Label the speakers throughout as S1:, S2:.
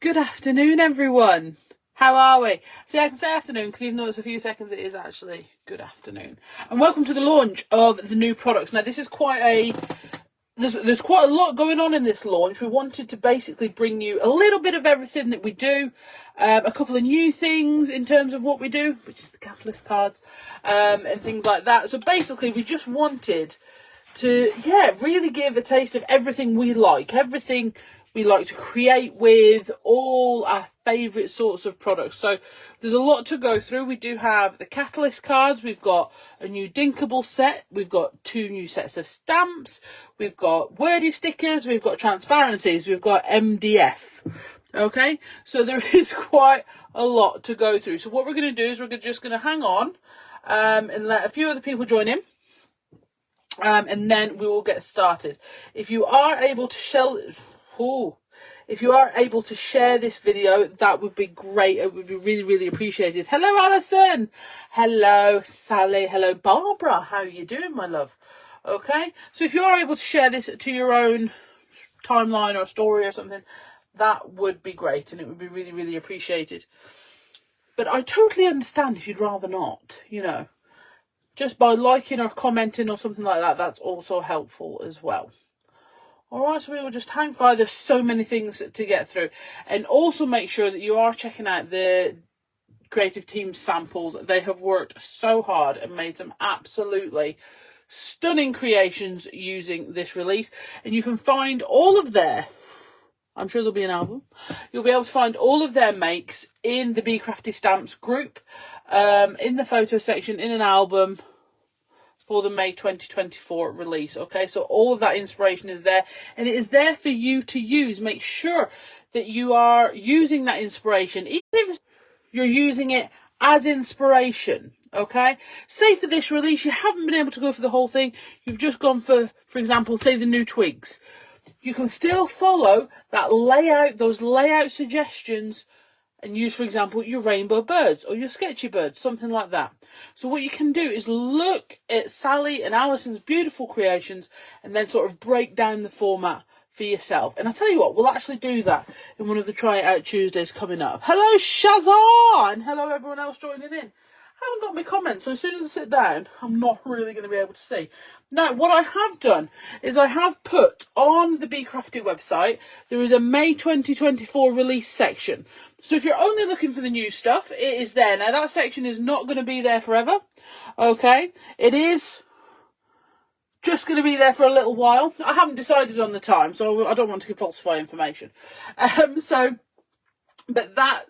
S1: Good afternoon, everyone. How are we? See, I can say afternoon because even though it's a few seconds, it is actually good afternoon. And welcome to the launch of the new products. Now, this is there's quite a lot going on in this launch. We wanted to basically bring you a little bit of everything that we do, a couple of new things in terms of what we do, which is the catalyst cards, and things like that. So basically, we just wanted to, really give a taste of everything we like to create with all our favourite sorts of products. So there's a lot to go through. We do have the catalyst cards. We've got a new D'Inkable set. We've got 2 new sets of stamps. We've got wordy stickers. We've got transparencies. We've got MDF. Okay, so there is quite a lot to go through. So what we're going to do is we're just going to hang on and let a few other people join in. And then we will get started. If you are able to share this video, that would be great. It would be really, really appreciated. Hello, Alison. Hello, Sally. Hello, Barbara. How are you doing, my love? Okay. So if you are able to share this to your own timeline or story or something, that would be great. And it would be really, really appreciated. But I totally understand if you'd rather not, just by liking or commenting or something like that, that's also helpful as well. Alright, so we will just hang fire. There's so many things to get through. And also make sure that you are checking out the creative team samples. They have worked so hard and made some absolutely stunning creations using this release. And you can find all of I'm sure there'll be an album. You'll be able to find all of their makes in the Be Crafty Stamps group, in the photo section, in an album for the May 2024 release. Okay, so all of that inspiration is there, and it is there for you to use. Make sure that you are using that inspiration, even if you're using it as inspiration. Okay, say for this release, you haven't been able to go for the whole thing. You've just gone for example, say the new twigs. You can still follow that layout, those layout suggestions, and use, for example, your rainbow birds or your sketchy birds, something like that. So what you can do is look at Sally and Alison's beautiful creations and then sort of break down the format for yourself. And I tell you what, we'll actually do that in one of the Try It Out Tuesdays coming up. Hello, Shazan! And hello, everyone else joining in. I haven't got my comments, so as soon as I sit down, I'm not really going to be able to see. Now, what I have done is I have put on the Be Crafty website, there is a May 2024 release section. So if you're only looking for the new stuff, it is there. Now, that section is not going to be there forever, okay? It is just going to be there for a little while. I haven't decided on the time, so I don't want to falsify information. But that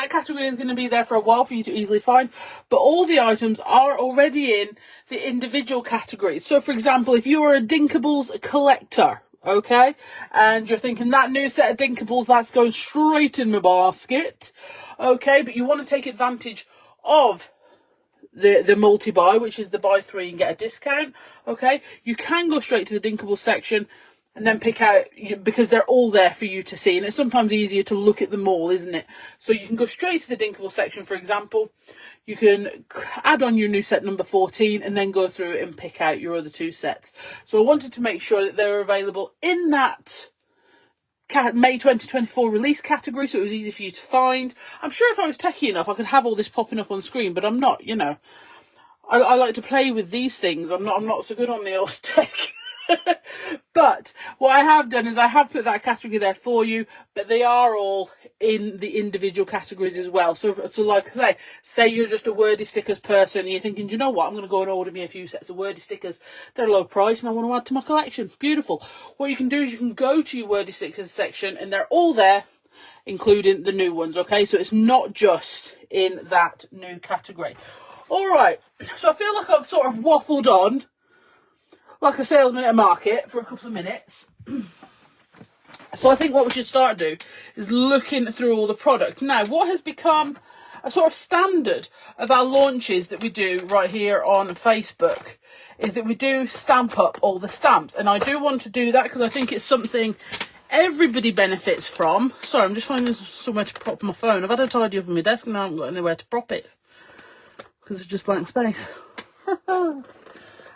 S1: category is going to be there for a while for you to easily find. But all the items are already in the individual categories. So, for example, if you are a D'Inkables collector, okay, and you're thinking that new set of D'Inkables, that's going straight in my basket, okay, but you want to take advantage of the multi-buy, which is the buy 3 and get a discount, okay, you can go straight to the D'Inkables section and then pick out, because they're all there for you to see. And it's sometimes easier to look at them all, isn't it? So you can go straight to the D'Inkable section, for example. You can add on your new set number 14 and then go through and pick out your other 2 sets. So I wanted to make sure that they were available in that May 2024 release category, so it was easy for you to find. I'm sure if I was techie enough, I could have all this popping up on screen, but I'm not, I like to play with these things. I'm not so good on the old tech. But what I have done is I have put that category there for you, but they are all in the individual categories as well. So like I say you're just a wordy stickers person and you're thinking, do you know what, I'm going to go and order me a few sets of wordy stickers. They're low price and I want to add to my collection. Beautiful. What you can do is you can go to your wordy stickers section and they're all there, including the new ones. Okay, so it's not just in that new category. All right, so I feel like I've sort of waffled on like a salesman at a market for a couple of minutes. So I think what we should start to do is looking through all the product. Now, what has become a sort of standard of our launches that we do right here on Facebook is that we do stamp up all the stamps. And I do want to do that because I think it's something everybody benefits from. Sorry, I'm just finding somewhere to prop my phone. I've had a tidy up on my desk and now I haven't got anywhere to prop it because it's just blank space.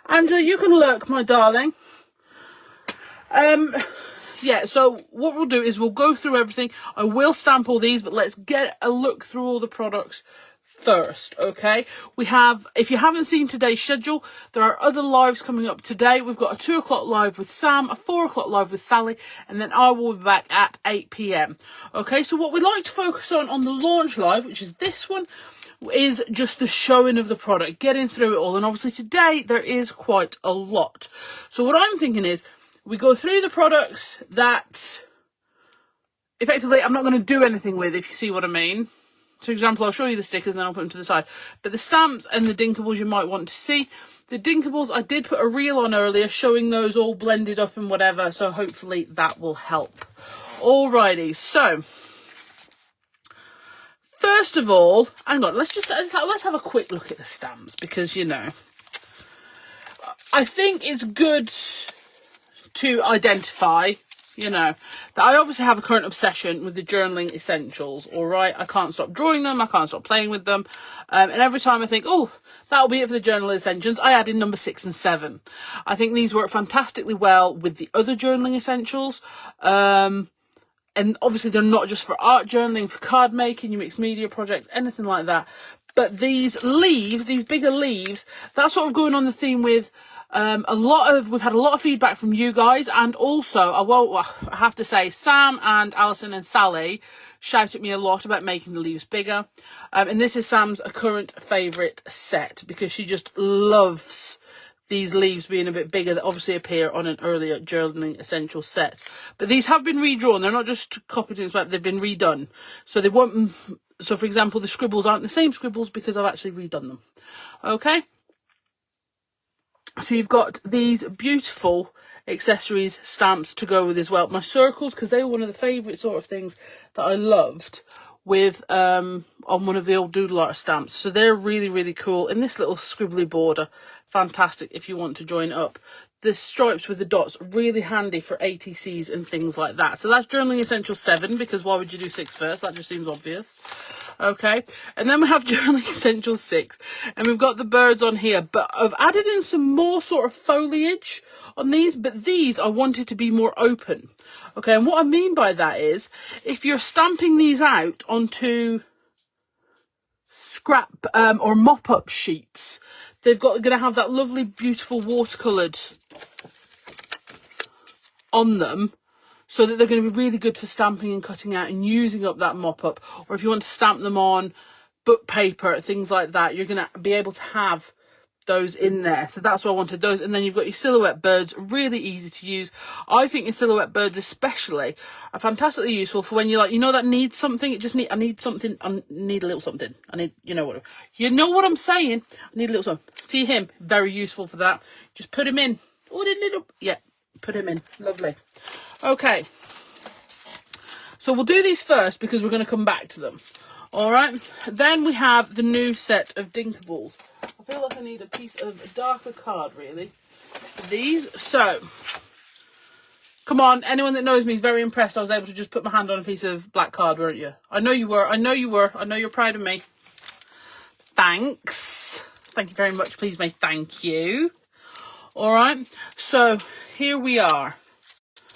S1: Angela, you can lurk, my darling. yeah, so what we'll do is we'll go through everything. I will stamp all these, but let's get a look through all the products first, okay? We have, if you haven't seen today's schedule, there are other lives coming up today. We've got a 2 o'clock live with Sam, a 4 o'clock live with Sally, and then I will be back at 8 p.m. Okay, so what we like to focus on the launch live, which is this one, is just the showing of the product, getting through it all. And obviously today there is quite a lot. So what I'm thinking is we go through the products that effectively I'm not going to do anything with, if you see what I mean. For example, I'll show you the stickers and then I'll put them to the side. But the stamps and the D'Inkables you might want to see. The D'Inkables, I did put a reel on earlier showing those all blended up and whatever. So hopefully that will help. Alrighty, so first of all, hang on, let's have a quick look at the stamps because, you know, I think it's good to identify, you know, that I obviously have a current obsession with the journaling essentials, all right? I can't stop drawing them. I can't stop playing with them. And every time I think, oh, that'll be it for the journal essentials, I add in number 6 and 7. I think these work fantastically well with the other journaling essentials. And obviously they're not just for art journaling, for card making, your mixed media projects, anything like that. But these leaves, these bigger leaves, that's sort of going on the theme with we've had a lot of feedback from you guys, and also I have to say Sam and Alison and Sally shout at me a lot about making the leaves bigger, and this is Sam's current favourite set because she just loves these leaves being a bit bigger that obviously appear on an earlier journaling essential set. But these have been redrawn, they're not just copied, but they've been redone, so they won't. So for example, the scribbles aren't the same scribbles because I've actually redone them. Okay. So you've got these beautiful accessories, stamps to go with as well. My circles, because they were one of the favourite sort of things that I loved with on one of the old doodle art stamps. So they're really, really cool. And this little scribbly border, fantastic if you want to join up. The stripes with the dots, really handy for ATCs and things like that. So that's Journaling Essential 7, because why would you do 6 first? That just seems obvious. Okay, and then we have Journaling Essential 6, and we've got the birds on here, but I've added in some more sort of foliage on these, but these I wanted to be more open. Okay, and what I mean by that is, if you're stamping these out onto scrap or mop-up sheets, they're going to have that lovely, beautiful watercoloured on them, so that they're going to be really good for stamping and cutting out and using up that mop-up. Or if you want to stamp them on book paper, things like that, you're going to be able to have those in there. So that's why I wanted those. And then you've got your silhouette birds, really easy to use. I think your silhouette birds especially are fantastically useful for when you're like, you know, that needs something. I need something. I need a little something. You know what I'm saying. I need a little something. See him? Very useful for that. Just put him in. Oh, yeah, put him in. Lovely. Okay. So we'll do these first because we're going to come back to them. All right. Then we have the new set of D'Inkables. I feel like I need a piece of darker card, really. These. So, come on. Anyone that knows me is very impressed I was able to just put my hand on a piece of black card, weren't you? I know you were. I know you were. I know you're proud of me. Thanks. Thank you very much. Please, mate. Thank you. All right. So, here we are.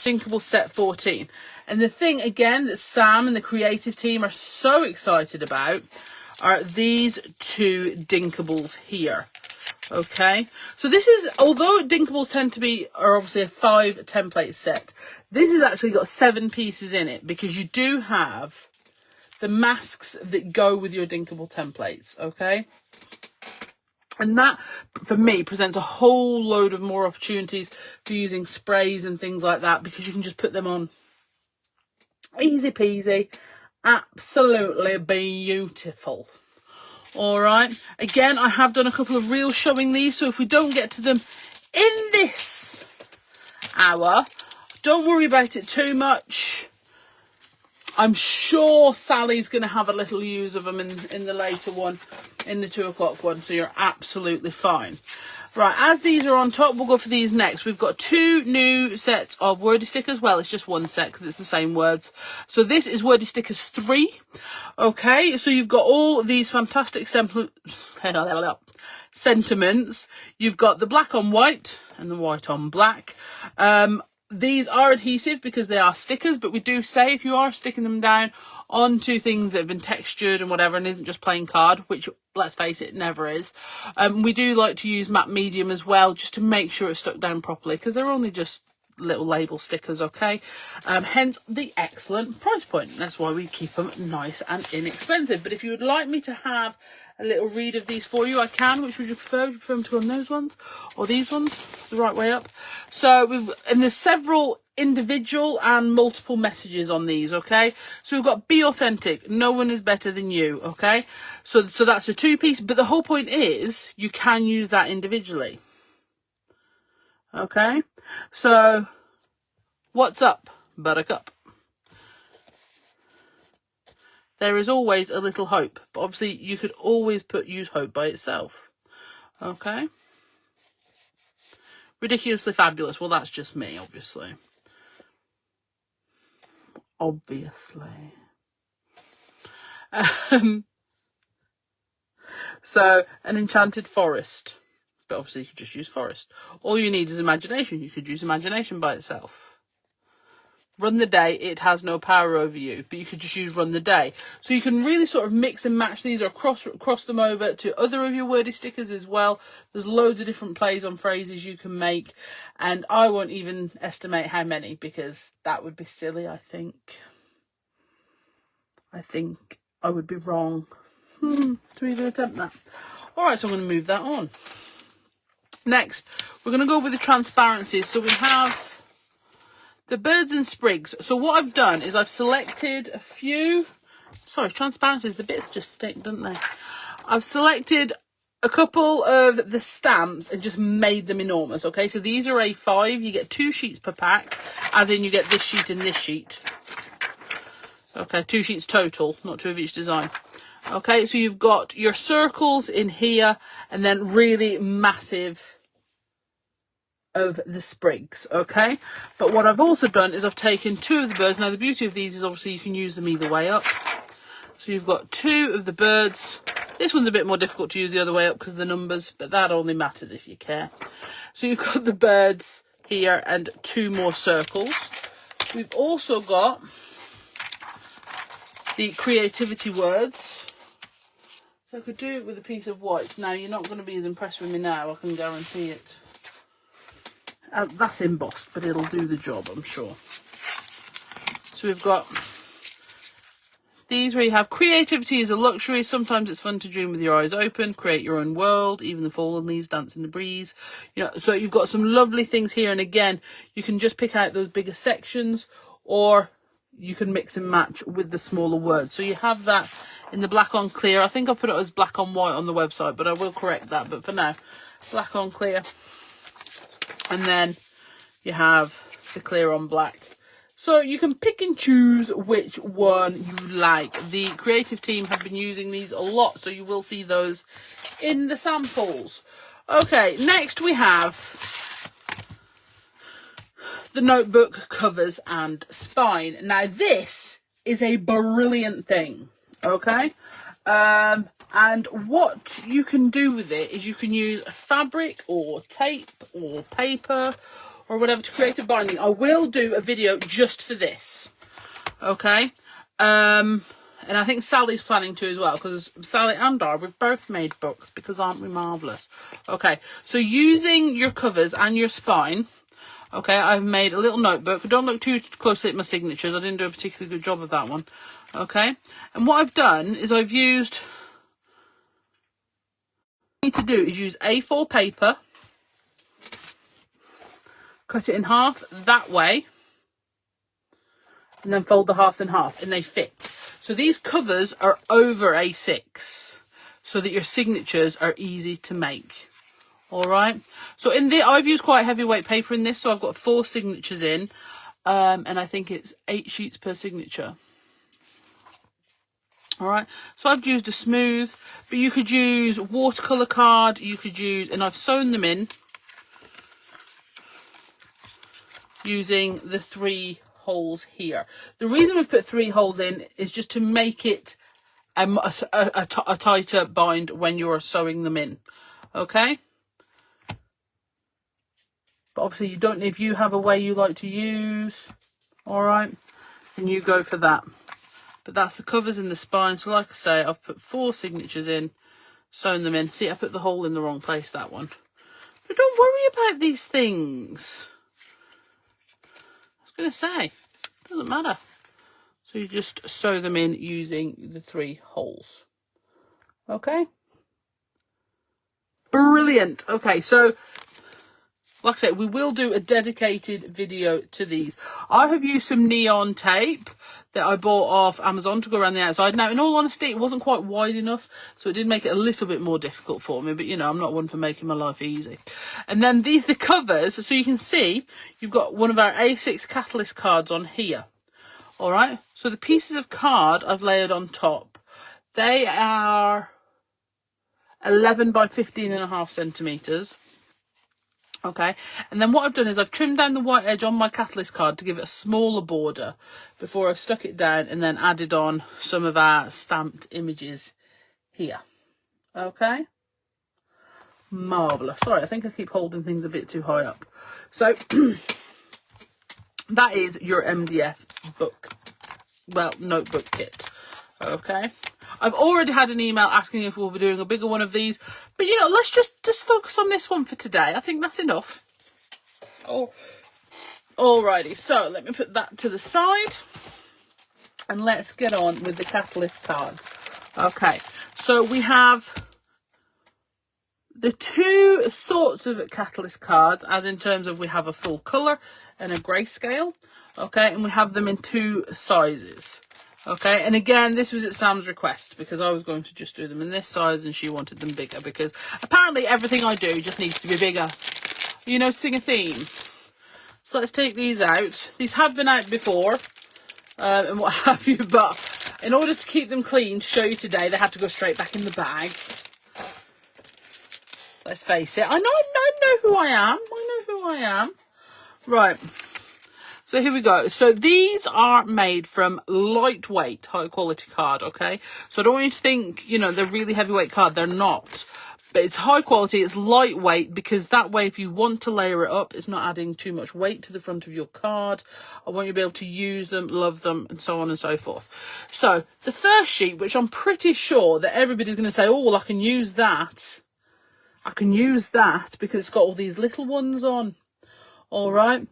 S1: D'Inkable set 14. And the thing, again, that Sam and the creative team are so excited about are these 2 D'Inkables here. Okay, so this is, although D'Inkables are obviously a 5 template set, this has actually got 7 pieces in it, because you do have the masks that go with your D'Inkable templates, okay? And that, for me, presents a whole load of more opportunities for using sprays and things like that, because you can just put them on easy peasy. Absolutely beautiful. All right. Again, I have done a couple of reels showing these, so if we don't get to them in this hour, don't worry about it too much. I'm sure Sally's going to have a little use of them in the later one, in the 2 o'clock one, so you're absolutely fine. Right, as these are on top, we'll go for these next. We've got 2 new sets of wordy stickers. Well, it's just one set because it's the same words. So this is wordy stickers 3. Okay, so you've got all these fantastic sentiments. You've got the black on white and the white on black. These are adhesive because they are stickers, but we do say if you are sticking them down onto things that have been textured and whatever and isn't just plain card, which, let's face it, never is, we do like to use matte medium as well, just to make sure it's stuck down properly, because they're only just little label stickers, okay? Hence the excellent price point. That's why we keep them nice and inexpensive. But if you would like me to have a little read of these for you, I can. Which would you prefer? Would you prefer them to go on those ones or these ones, the right way up? So and there's several individual and multiple messages on these, okay? So we've got be authentic, no one is better than you, okay? So that's a 2-piece, but the whole point is you can use that individually. Okay, so what's up, Buttercup? There is always a little hope, but obviously you could always use hope by itself. Okay, ridiculously fabulous. Well, that's just me, obviously. So an enchanted forest. But obviously you could just use forest. All you need is imagination. You could use imagination by itself. Run the day, it has no power over you. But you could just use run the day. So you can really sort of mix and match these or cross them over to other of your wordy stickers as well. There's loads of different plays on phrases you can make. And I won't even estimate how many, because that would be silly, I think. I think I would be wrong to even attempt that. Alright, so I'm going to move that on. Next, we're going to go with the transparencies. So we have the birds and sprigs. So what I've done is I've selected a few... Sorry, transparencies, the bits just stick, don't they? I've selected a couple of the stamps and just made them enormous, okay? So these are A5. You get 2 sheets per pack, as in you get this sheet and this sheet. Okay, 2 sheets total, not 2 of each design. Okay, so you've got your circles in here and then really massive of the sprigs, okay? But what I've also done is I've taken 2 of the birds. Now, the beauty of these is obviously you can use them either way up. So you've got 2 of the birds. This one's a bit more difficult to use the other way up because of the numbers, but that only matters if you care. So you've got the birds here and 2 more circles. We've also got the creativity words. So I could do it with a piece of white. Now, you're not going to be as impressed with me now, I can guarantee it. That's embossed, but it'll do the job, I'm sure. So we've got these where you have creativity is a luxury. Sometimes it's fun to dream with your eyes open. Create your own world. Even the fallen leaves dance in the breeze. You know, so you've got some lovely things here. And again, you can just pick out those bigger sections, or you can mix and match with the smaller words. So you have that in the black on clear. I think I've put it as black on white on the website, but I will correct that. But for now, black on clear. And then you have the clear on black. So you can pick and choose which one you like. The creative team have been using these a lot, so you will see those in the samples. Okay, next we have the notebook covers and spine. Now this is a brilliant thing, okay? And what you can do with it is you can use fabric or tape or paper or whatever to create a binding. I will do a video just for this, okay? And I think Sally's planning to as well, because Sally and I, we've both made books, because aren't we marvellous? Okay, so using your covers and your spine, okay, I've made a little notebook. Don't look too closely at my signatures. I didn't do a particularly good job of that one, okay? And what I've done is I've used... What you need to do is use A4 paper, cut it in half that way, and then fold the halves in half, and they fit. So these covers are over A6, so that your signatures are easy to make. All right. So I've used quite heavyweight paper in this, so I've got 4 signatures in, and I think it's 8 sheets per signature. All right, so I've used a smooth, but you could use watercolor card, you could use, and I've sewn them in using the 3 holes here. The reason we put 3 holes in is just to make it a tighter bind when you're sewing them in, okay? But obviously you don't, if you have a way you like to use, all right, then you go for that. But that's the covers and the spine. So like I say, I've put 4 signatures in, sewn them in. See, I put the hole in the wrong place, that one. But don't worry about these things. I was going to say, doesn't matter. So you just sew them in using the 3 holes. Okay. Brilliant. Okay, so like I said, we will do a dedicated video to these. I have used some neon tape that I bought off Amazon to go around the outside. Now, in all honesty, it wasn't quite wide enough, so it did make it a little bit more difficult for me. But, you know, I'm not one for making my life easy. And then the covers, so you can see, you've got one of our A6 Catalyst cards on here. All right? So the pieces of card I've layered on top, they are 11 by 15.5 centimetres. Okay, and then what I've done is I've trimmed down the white edge on my Catalyst card to give it a smaller border before I've stuck it down and then added on some of our stamped images here. Okay, marvellous. Sorry, I think I keep holding things a bit too high up. So that is your MDF book, well, notebook kit. Okay, I've already had an email asking if we'll be doing a bigger one of these, but you know, let's just focus on this one for today. I think that's enough. Oh, alrighty, so let me put that to the side and let's get on with the Catalyst cards. Okay, so we have the 2 sorts of Catalyst cards, as in terms of we have a full colour and a grayscale. Okay, and we have them in 2 sizes. Okay, and again, this was at Sam's request because I was going to just do them in this size and she wanted them bigger because apparently everything I do just needs to be bigger. You know, sing a theme. So let's take these out. These have been out before and what have you, but in order to keep them clean to show you today, they had to go straight back in the bag. Let's face it. I know who I am. I know who I am. Right. So here we go. So these are made from lightweight, high quality card, okay? So I don't want you to think, you know, they're really heavyweight card. They're not. But it's high quality, it's lightweight, because that way if you want to layer it up, it's not adding too much weight to the front of your card. I want you to be able to use them, love them, and so on and so forth. So the first sheet, which I'm pretty sure that everybody's going to say, oh, well, I can use that. I can use that because it's got all these little ones on. All right.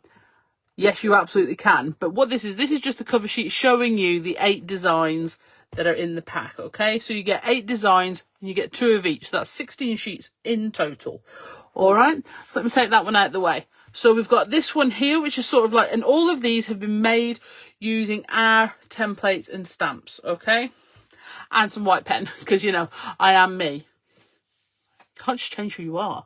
S1: Yes, you absolutely can. But what this is just the cover sheet showing you the 8 designs that are in the pack, okay? So you get 8 designs and you get 2 of each. So that's 16 sheets in total. All right? So let me take that one out of the way. So we've got this one here, which is sort of like, and all of these have been made using our templates and stamps, okay? And some white pen, because, you know, I am me. You can't just change who you are.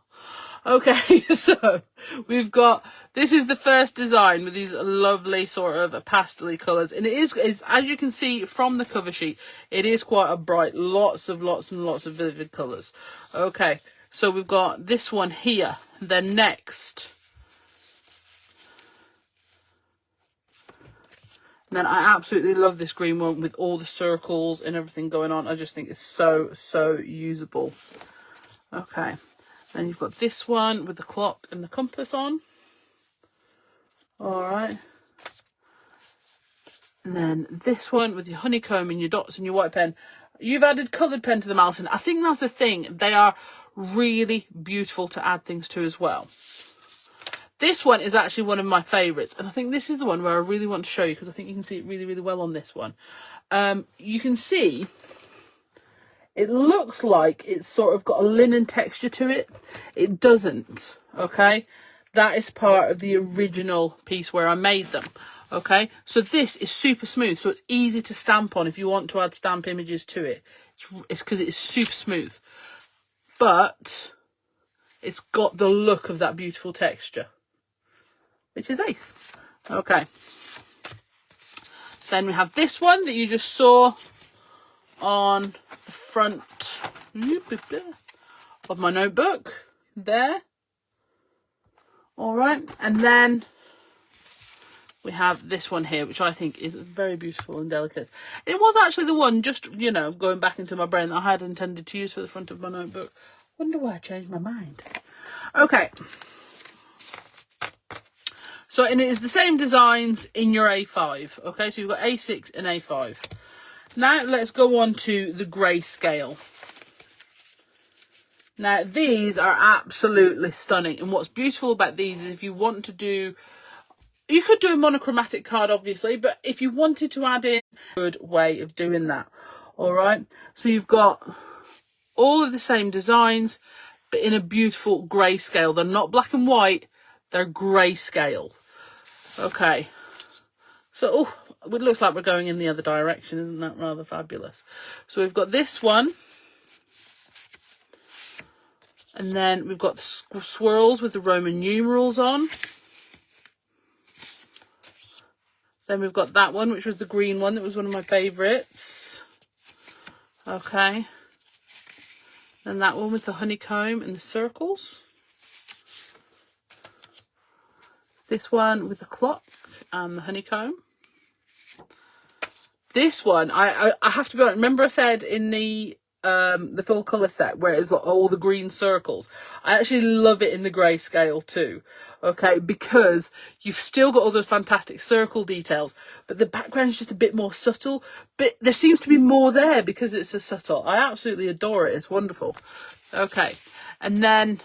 S1: Okay, so we've got, this is the first design with these lovely sort of pastel-y colours. And it is, as you can see from the cover sheet, it is quite a bright, lots and lots of vivid colours. Okay, so we've got this one here. Then next. And then I absolutely love this green one with all the circles and everything going on. I just think it's so usable. Okay. Then you've got this one with the clock and the compass on. All right. And then this one with your honeycomb and your dots and your white pen. You've added coloured pen to them, Alison. I think that's the thing. They are really beautiful to add things to as well. This one is actually one of my favourites. And I think this is the one where I really want to show you because I think you can see it really well on this one. You can see it looks like it's sort of got a linen texture to it. It doesn't, okay? That is part of the original piece where I made them, okay? So this is super smooth, so it's easy to stamp on if you want to add stamp images to it. It's because it's super smooth. But it's got the look of that beautiful texture, which is ace. Okay. Then we have this one that you just saw on the front of my notebook there. All right, and then we have this one here, which I think is very beautiful and delicate. It was actually the one, just, you know, going back into my brain, that I had intended to use for the front of my notebook. Wonder why I changed my mind. Okay, So, and it is the same designs in your A5. Okay, so you've got A6 and A5. Now let's go on to the grayscale. Now these are absolutely stunning, and what's beautiful about these is if you want to do, you could do a monochromatic card obviously, but if you wanted to add in a good way of doing that. All right, so you've got all of the same designs, but in a beautiful grayscale. They're not black and white, they're grayscale. Okay, so it looks like we're going in the other direction. Isn't that rather fabulous? So we've got this one, and then we've got the swirls with the Roman numerals on. Then we've got that one, which was the green one. That was one of my favourites. Okay. Then that one with the honeycomb and the circles. This one with the clock and the honeycomb. This one, I have to be honest, remember I said in the full colour set where it's like all the green circles? I actually love it in the grayscale too, okay, because you've still got all those fantastic circle details, but the background is just a bit more subtle, but there seems to be more there because it's so subtle. I absolutely adore it, it's wonderful. Okay, and then,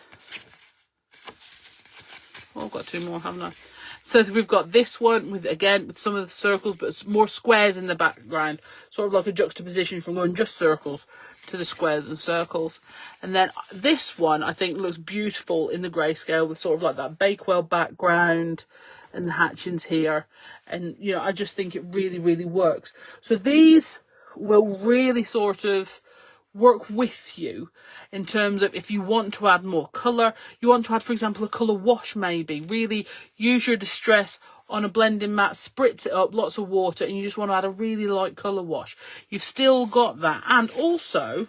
S1: oh, I've got two more, haven't I? So we've got this one with, again, with some of the circles, but it's more squares in the background, sort of like a juxtaposition from going just circles to the squares and circles. And then this one, I think, looks beautiful in the grayscale with sort of like that Bakewell background and the hatchings here. And, you know, I just think it really, really works. So these will really sort of work with you in terms of if you want to add more colour, you want to add, for example, a colour wash maybe, really use your distress on a blending mat, spritz it up, lots of water, and you just want to add a really light colour wash. You've still got that. And also,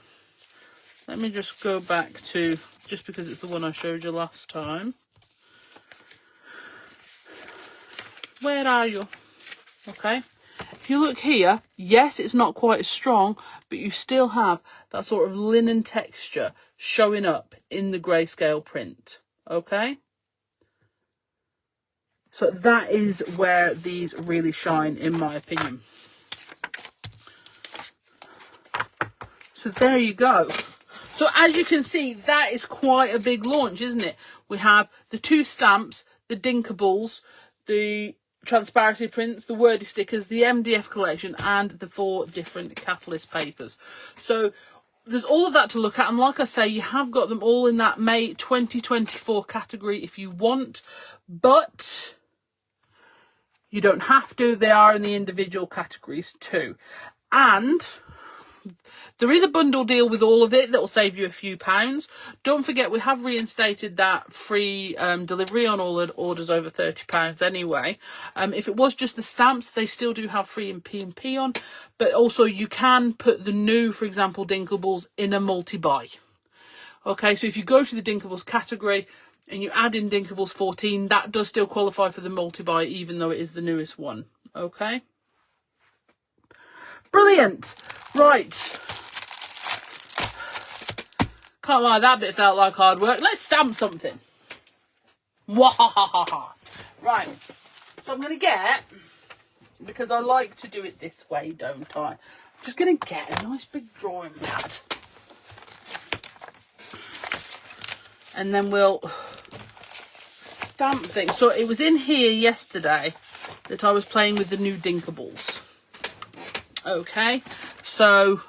S1: let me just go back to, just because it's the one I showed you last time. Where are you? Okay. If you look here, yes, it's not quite as strong, but you still have that sort of linen texture showing up in the grayscale print, okay? So that is where these really shine, in my opinion. So there you go. So as you can see, that is quite a big launch, isn't it? We have the two stamps, the D'Inkables, the Transparency Prints, the wordy stickers, the MDF collection, and the 4 different catalyst papers. So there's all of that to look at, and like I say, you have got them all in that May 2024 category if you want, but you don't have to. They are in the individual categories too. And there is a bundle deal with all of it that will save you a few pounds. Don't forget, we have reinstated that free delivery on all orders over £30 anyway. If it was just the stamps, they still do have free P&P on, but also you can put the new, for example, D'Inkables in a multi-buy. Okay, so if you go to the D'Inkables category and you add in D'Inkables 14, that does still qualify for the multi-buy, even though it is the newest one. Okay, brilliant. Right. Can't lie, that bit felt like hard work. Let's stamp something. Wahahaha. Right. So I'm going to get, because I like to do it this way, don't I? I'm just going to get a nice big drawing pad. And then we'll stamp things. So it was in here yesterday that I was playing with the new D'Inkables. Okay. So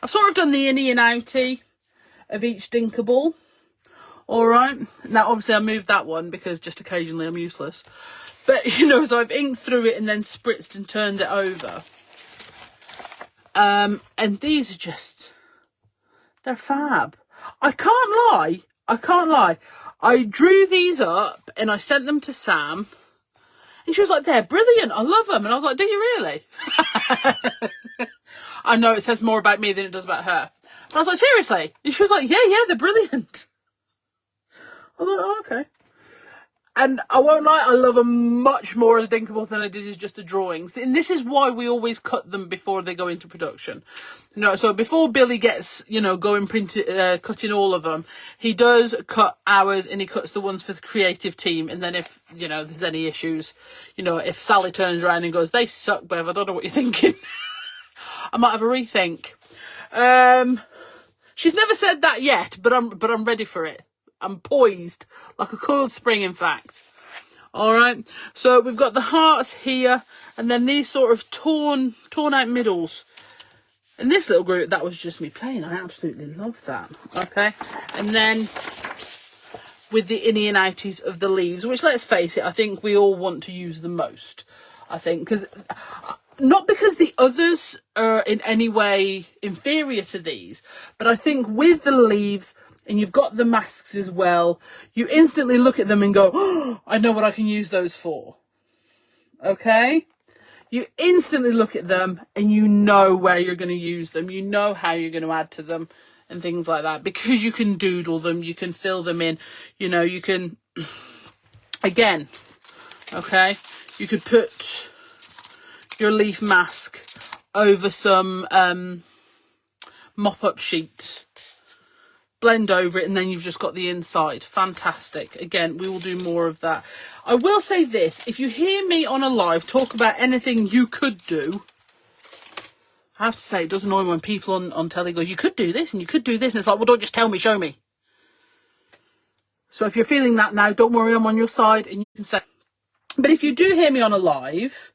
S1: I've sort of done the innie and outie of each D'Inkable. Alright, now obviously I moved that one because just occasionally I'm useless. But you know, so I've inked through it and then spritzed and turned it over. And these are just, they're fab. I can't lie. I drew these up and I sent them to Sam. And she was like, they're brilliant, I love them. And I was like, do you really? I know it says more about me than it does about her. But I was like, seriously? And she was like, yeah, they're brilliant. I was like, oh, okay. And I won't lie, I love them much more as D'Inkables than I did as just the drawings. And this is why we always cut them before they go into production. So before Billy gets, going cutting all of them, he does cut ours, and he cuts the ones for the creative team. And then if, there's any issues, if Sally turns around and goes, "They suck, Bev, I don't know what you're thinking," I might have a rethink. She's never said that yet, but I'm ready for it. I'm poised like a coiled spring, in fact. All right. So we've got the hearts here, and then these sort of torn out middles. And this little group, that was just me playing. I absolutely love that. Okay. And then with the innie and outies of the leaves, which, let's face it, I think we all want to use the most. I think not because the others are in any way inferior to these, but I think with the leaves, and you've got the masks as well, you instantly look at them and go, "Oh, I know what I can use those for." Okay? You instantly look at them and you know where you're going to use them. You know how you're going to add to them and things like that. Because you can doodle them, you can fill them in. You can, again, okay? You could put your leaf mask over some mop-up sheet, blend over it, and then you've just got the inside. Fantastic. Again, we will do more of that. I will say this, if you hear me on a live talk about anything you could do, I have to say, it does annoy me when people on telly go, "You could do this and you could do this," and it's like, well, don't just tell me, show me. So if you're feeling that now, don't worry, I'm on your side, and you can say. But if you do hear me on a live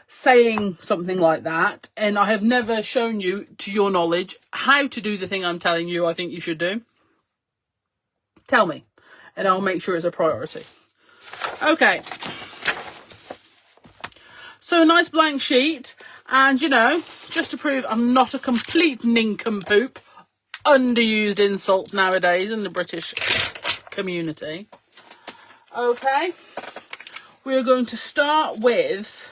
S1: saying something like that, and I have never shown you, to your knowledge, how to do the thing I'm telling you I think you should do, tell me, and I'll make sure it's a priority. Okay. So a nice blank sheet, and just to prove I'm not a complete nincompoop, underused insult nowadays in the British community. Okay. We're going to start with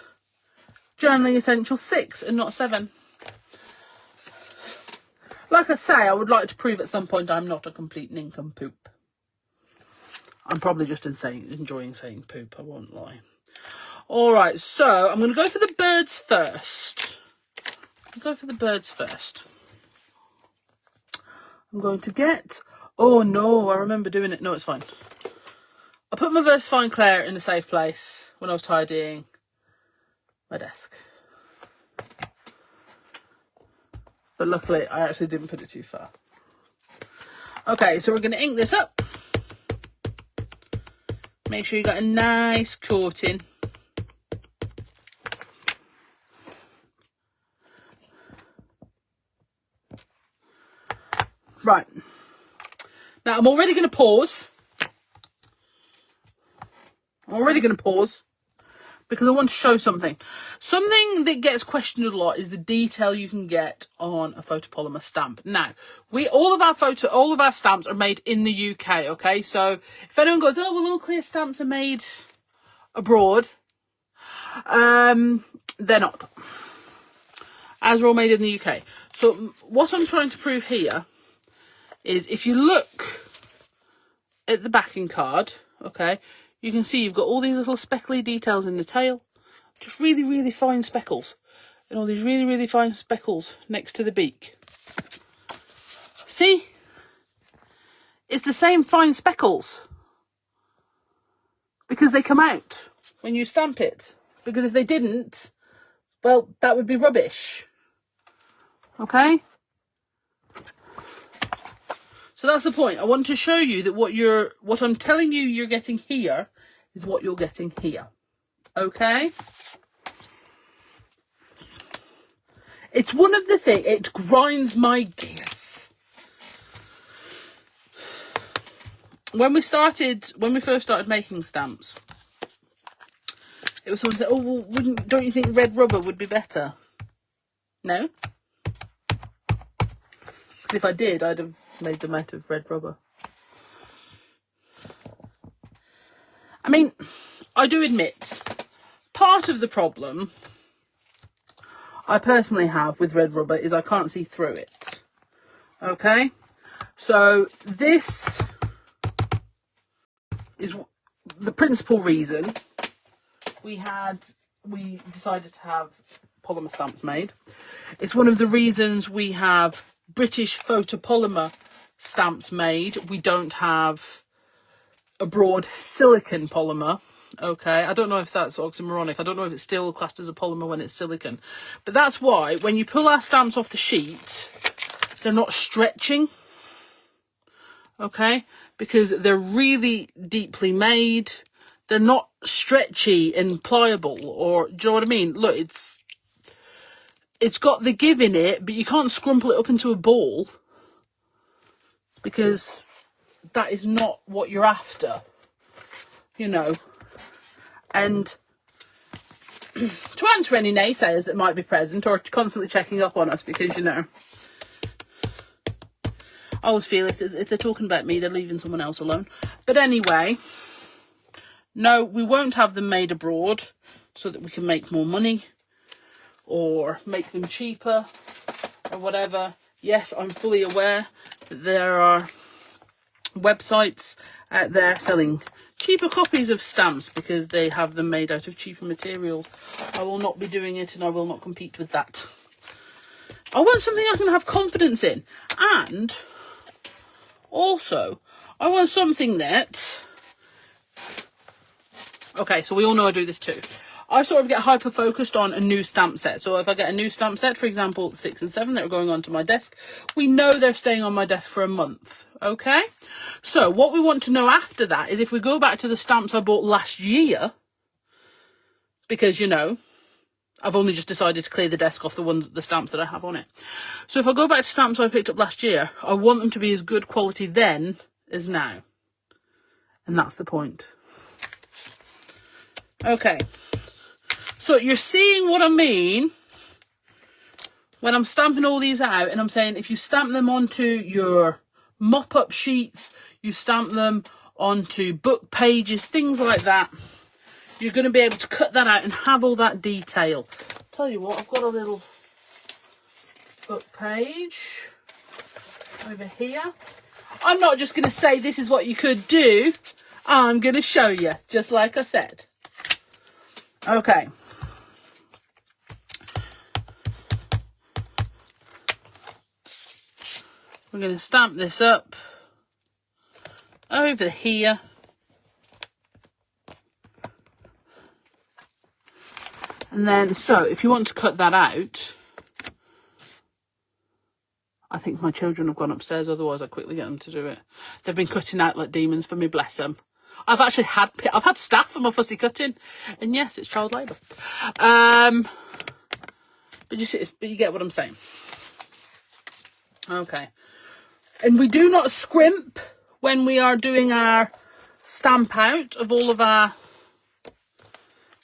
S1: Journaling Essential 6 and not 7. Like I say, I would like to prove at some point I'm not a complete nincompoop. I'm probably just enjoying saying poop, I won't lie. All right, so I'm going to go for the birds first. I'm going to get... Oh, no, I remember doing it. No, it's fine. I put my VersaFine Claire in a safe place when I was tidying my desk. But luckily, I actually didn't put it too far. Okay, so we're going to ink this up. Make sure you got a nice coating. Right. Now, I'm already going to pause. Because I want to show something. Something that gets questioned a lot is the detail you can get on a photopolymer stamp. Now, all of our stamps are made in the UK, okay? So if anyone goes, "Oh, well, all clear stamps are made abroad," they're not. As are all made in the UK. So what I'm trying to prove here is if you look at the backing card, okay, you can see you've got all these little speckly details in the tail. Just really, really fine speckles. And all these really, really fine speckles next to the beak. See? It's the same fine speckles. Because they come out when you stamp it. Because if they didn't, well, that would be rubbish. Okay? So that's the point. I want to show you that what I'm telling you you're getting here is what you're getting here. Okay? It's one of the things, it grinds my gears. When we first started making stamps, it was someone said, "Oh, well, don't you think red rubber would be better?" No? Because if I did, I'd have made them out of red rubber. I mean, I do admit, part of the problem I personally have with red rubber is I can't see through it. Okay? So this is the principal reason we decided to have polymer stamps made. It's one of the reasons we have British photopolymer stamps made. We don't have abroad silicon polymer. Okay, I don't know if that's oxymoronic. I don't know if it's still classed as a polymer when it's silicon. But that's why when you pull our stamps off the sheet, they're not stretching. Okay, because they're really deeply made. They're not stretchy and pliable, or do you know what I mean? Look, it's got the give in it, but you can't scrumple it up into a ball because that is not what you're after, you know. And to answer any naysayers that might be present or constantly checking up on us, because, you know, I always feel if they're talking about me, they're leaving someone else alone. But anyway, no, we won't have them made abroad so that we can make more money or make them cheaper or whatever. Yes, I'm fully aware that there are websites out there selling cheaper copies of stamps because they have them made out of cheaper materials. I will not be doing it, and I will not compete with that. I want something I can have confidence in, and also I want something that, okay, so we all know I do this too. I sort of get hyper focused on a new stamp set. So if I get a new stamp set, for example, 6 and 7 that are going onto my desk, we know they're staying on my desk for a month. Okay. So what we want to know after that is if we go back to the stamps I bought last year, because, you know, I've only just decided to clear the desk off the stamps that I have on it. So if I go back to stamps I picked up last year, I want them to be as good quality then as now. And that's the point. Okay. So you're seeing what I mean when I'm stamping all these out, and I'm saying if you stamp them onto your mop-up sheets, you stamp them onto book pages, things like that, you're going to be able to cut that out and have all that detail. Tell you what, I've got a little book page over here. I'm not just going to say this is what you could do. I'm going to show you, just like I said. Okay. We're going to stamp this up over here. And then, so if you want to cut that out, I think my children have gone upstairs, otherwise I quickly get them to do it. They've been cutting out like demons for me, bless them. I've had staff for my fussy cutting, and yes, it's child labour. But you get what I'm saying. Okay. And we do not scrimp when we are doing our stamp out of all of our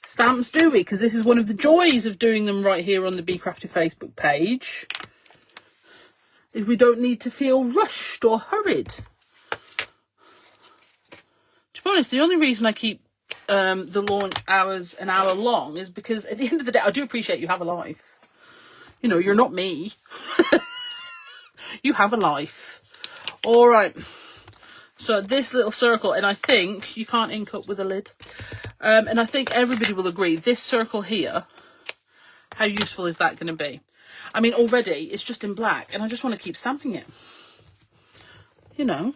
S1: stamps, do we? Because this is one of the joys of doing them right here on the Be Crafty Facebook page, is we don't need to feel rushed or hurried. To be honest, the only reason I keep the launch hours an hour long is because at the end of the day, I do appreciate you have a life. You know, you're not me. You have a life. All right. So this little circle, and I think you can't ink up with a lid. And I think everybody will agree, this circle here, how useful is that going to be? I mean, already it's just in black, and I just want to keep stamping it. You know.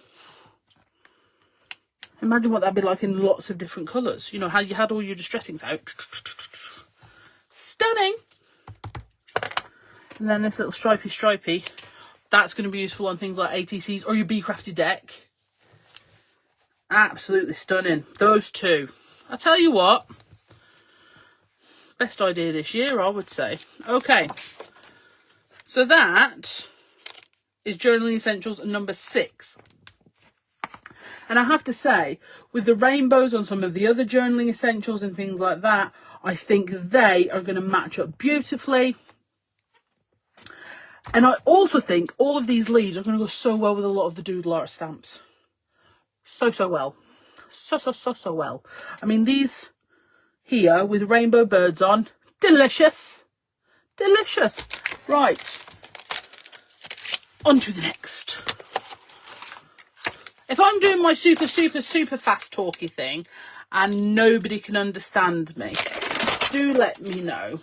S1: Imagine what that'd be like in lots of different colours. You know, how you had all your distressings out. Stunning. And then this little stripy, that's going to be useful on things like ATCs or your Be Crafty deck. Absolutely stunning. Those two. I tell you what, best idea this year, I would say. Okay. So that is Journaling Essentials number 6. And I have to say, with the rainbows on some of the other journaling essentials and things like that, I think they are going to match up beautifully. And I also think all of these leaves are going to go so well with a lot of the doodle art stamps. So well. So well. I mean, these here with rainbow birds on, delicious. Delicious. Right. On to the next. If I'm doing my super fast talky thing, and nobody can understand me, do let me know.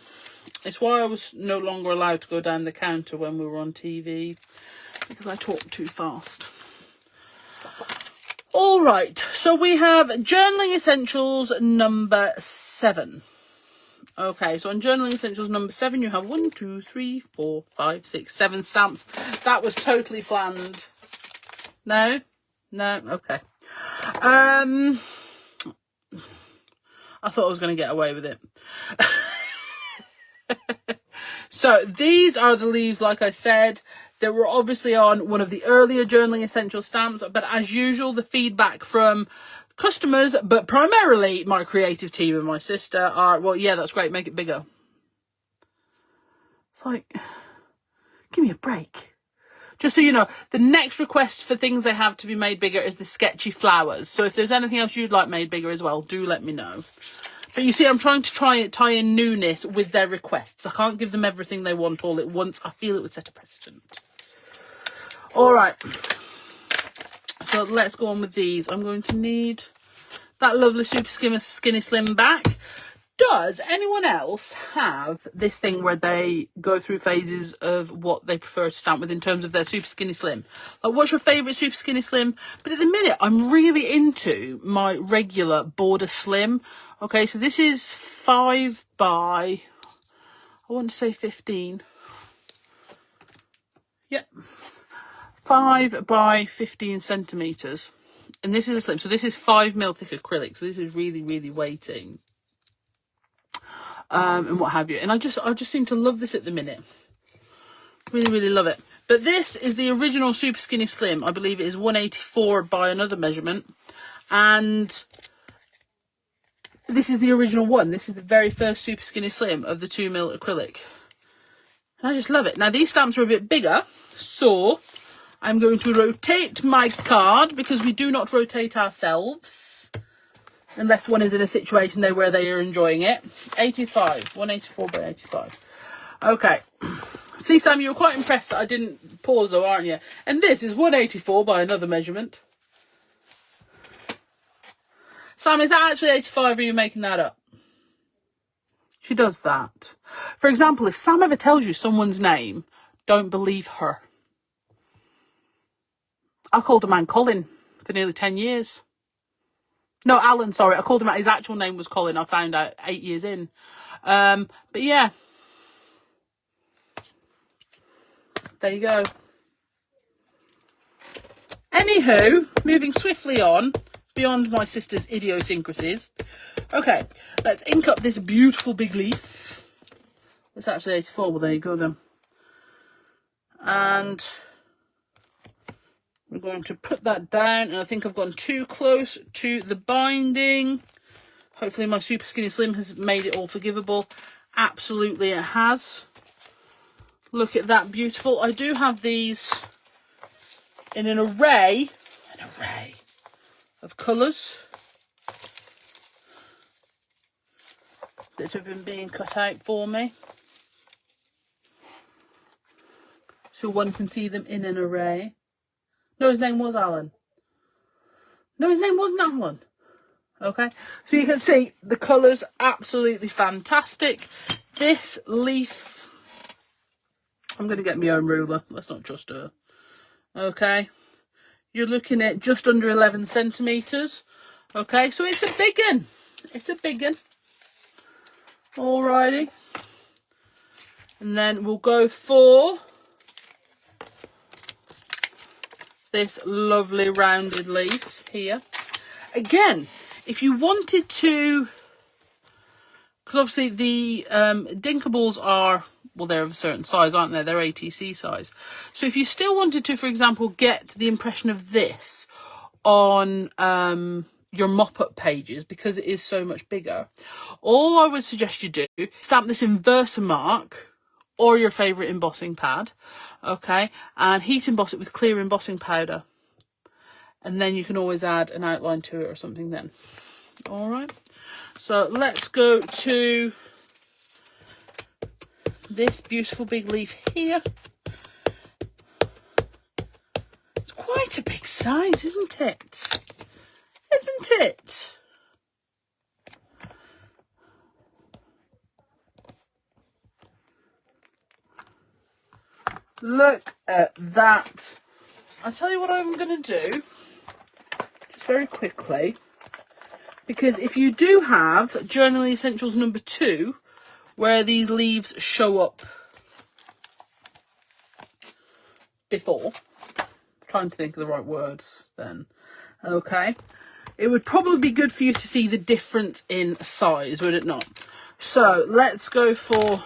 S1: It's why I was no longer allowed to go down the counter when we were on TV, because I talk too fast. All right, so we have Journaling Essentials number 7. Okay, so on Journaling Essentials number 7, you have 1, 2, 3, 4, 5, 6, 7 stamps. That was totally planned. No? No? Okay. I thought I was going to get away with it. So these are the leaves, like I said, that were obviously on one of the earlier Journaling Essential stamps. But as usual, the feedback from customers, but primarily my creative team and my sister, are, well, yeah, that's great, make it bigger. It's like, give me a break. Just so you know, the next request for things they have to be made bigger is the sketchy flowers. So if there's anything else you'd like made bigger as well, do let me know. But you see, I'm trying to tie in newness with their requests. I can't give them everything they want all at once. I feel it would set a precedent. All right. So let's go on with these. I'm going to need that lovely Super Skinny Slim back. Does anyone else have this thing where they go through phases of what they prefer to stamp with in terms of their Super Skinny Slim? Like, what's your favourite Super Skinny Slim? But at the minute, I'm really into my regular Border Slim. Okay, so this is 5 by, I want to say 15. Yep. 5 by 15 centimetres. And this is a slim. So this is 5mm thick acrylic. So this is really, really weighting. And what have you. And I just seem to love this at the minute. Really, really love it. But this is the original Super Skinny Slim. I believe it is 184 by another measurement. And this is the original one. This is the very first Super Skinny Slim of the 2mm acrylic. And I just love it. Now, these stamps are a bit bigger. So I'm going to rotate my card, because we do not rotate ourselves. Unless one is in a situation there where they are enjoying it. 85. 184 by 85. Okay. See, Sam, you were quite impressed that I didn't pause though, aren't you? And this is 184 by another measurement. Sam, is that actually 85 or are you making that up? She does that. For example, if Sam ever tells you someone's name, don't believe her. I called a man Colin for nearly 10 years. No, Alan, sorry. I called him out. His actual name was Colin. I found out 8 years in. But yeah. There you go. Anywho, moving swiftly on, beyond my sister's idiosyncrasies. Okay, let's ink up this beautiful big leaf. It's actually 84. Well, there you go then. And we're going to put that down, and I think I've gone too close to the binding. Hopefully my Super Skinny Slim has made it all forgivable. Absolutely it has. Look at that, beautiful. I do have these in an array of colours that have been being cut out for me. So one can see them in an array. No, his name was Alan. No, his name wasn't Alan. Okay, so you can see the colours, absolutely fantastic. This leaf, I'm going to get my own ruler. Let's not trust her. Okay, you're looking at just under 11 centimetres. Okay, so it's a big one. It's a big one. Alrighty. And then we'll go for this lovely rounded leaf here. Again, if you wanted to, because obviously the D'Inkables are, well, they're of a certain size, aren't they? They're ATC size. So if you still wanted to, for example, get the impression of this on your mop-up pages, because it is so much bigger, all I would suggest you do, stamp this in Versamark or your favourite embossing pad, okay, and heat emboss it with clear embossing powder, and then you can always add an outline to it or something then. All right, so let's go to this beautiful big leaf here. It's quite a big size, isn't it? Isn't it? Look at that. I'll tell you what I'm going to do, just very quickly, because if you do have Journaling Essentials number 2, where these leaves show up before, I'm trying to think of the right words then, okay, it would probably be good for you to see the difference in size, would it not? So let's go for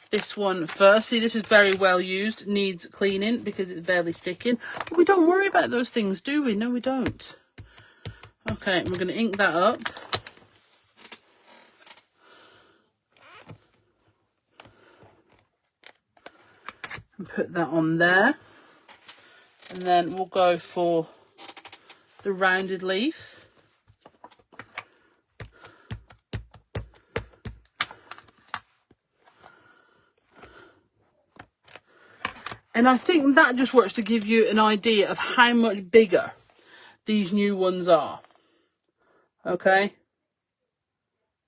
S1: this one first. See, this is very well used, needs cleaning because it's barely sticking. But we don't worry about those things, do we? No, we don't. Okay, we're going to ink that up. And put that on there. And then we'll go for the rounded leaf. And I think that just works to give you an idea of how much bigger these new ones are. Okay?